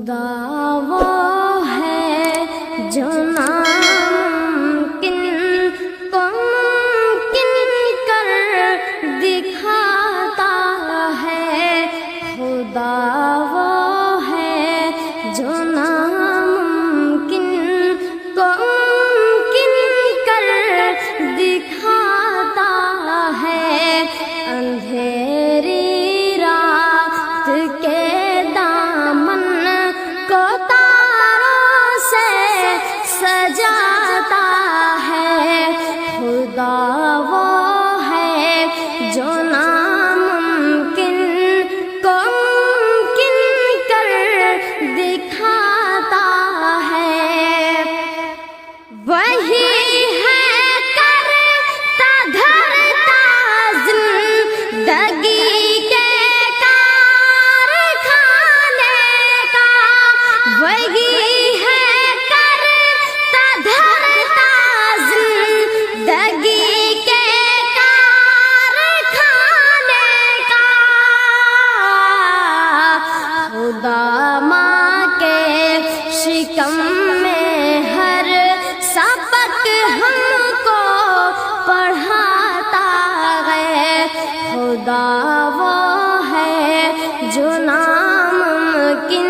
خدا وہ ہے جو ناممکن کو ممکن کر دکھاتا ہے۔ خدا وہ ہے جو ناممکن کو ممکن کر دکھاتا ہے۔ اندھیری رات کے دامن کو تاروں سے سجاتا ہے۔ خدا وہ ہے جو ناممکن کو ممکن کر دکھاتا ہے۔ وہی ہے کرتا دھرتا زندگی کے کارخانے کا۔ وہی ہے کرتا دھرتا زندگی کے کارخانے کا۔ خدا ماں کے شکم میں ہر سبق ہم کو پڑھاتا ہے۔ خدا وہ ہے جو ناممکن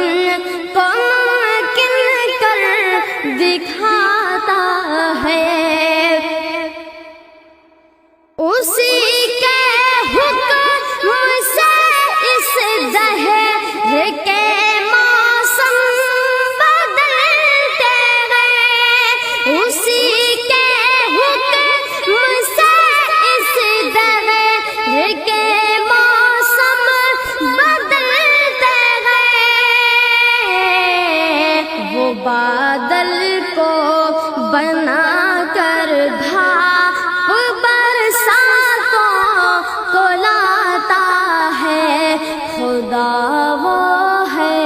کو ممکن کر دکھاتا ہے۔ اسی کے حکم سے اس دہر کے موسم بدلتے گئے۔ اسی کے حکم سے اس دہر کے موسم بدلتے گئے۔ وہ بادل کو بنا کر بھاپ برساتوں کو لاتا ہے۔ خدا وہ ہے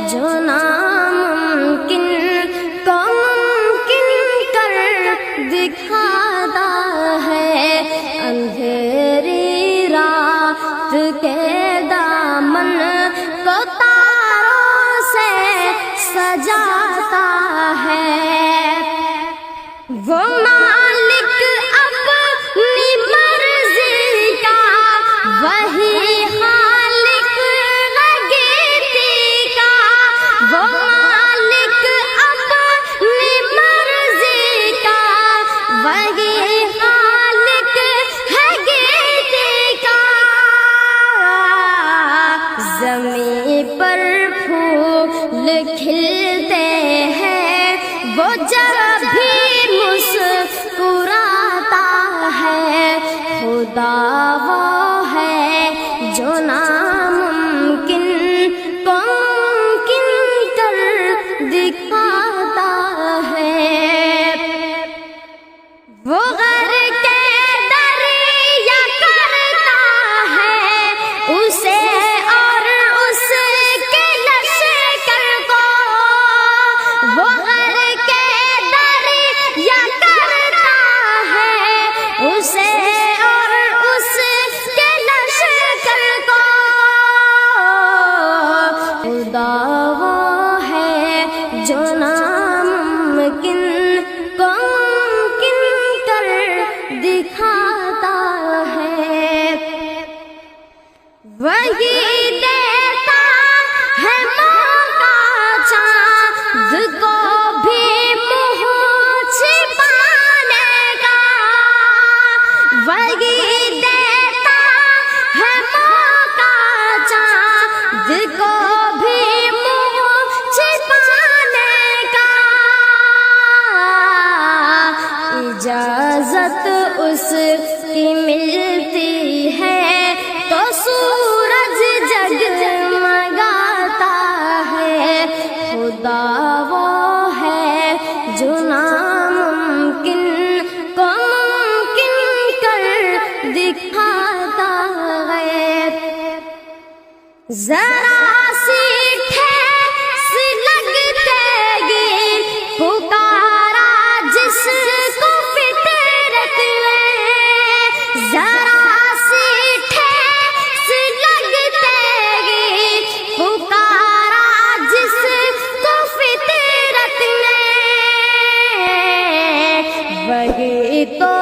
جو ناممکن کو ممکن کر دکھاتا ہے۔ اندھیری رات کے دامن کو تاروں سے سجاتا ہے۔ وہ مالک اپنی مرضی کا، وہی خالق گیتی کا۔ وہ مالک اپنی مرضی کا، وہی خالق ہے گیتی کا۔ زمین پر پھول کھلتے ہیں وہ جب بھی مسکراتا ہے۔ خدا وہ ہے جو ناممکن کو ممکن کر دکھاتا ہے۔ وہ غر کے دریا کرتا ہے اسے اور اس کے لشکر کو۔ وہ غر کے دریا کرتا ہے اسے اور اس کے لشکر کو۔ خدا وہ ہے جو ناممکن کو ممکن کر دکھاتا ہے۔ وہی دیتا ہے موقع چاند کو بھی منہ چھپانے کا۔ وہی دیتا ہے موقع چاند کو بھی منہ چھپانے کا۔ اجازت اس کی ملتی ہے تو سورج جگمگاتا ہے۔ خدا وہ ہے جو ناممکن کو ممکن کر دکھاتا ہے۔ ذرا سی ٹھیس لگتے گی پکارا جس کو فطرت میں۔ ذرا سی ٹھیس لگتے گی پکارا جس تو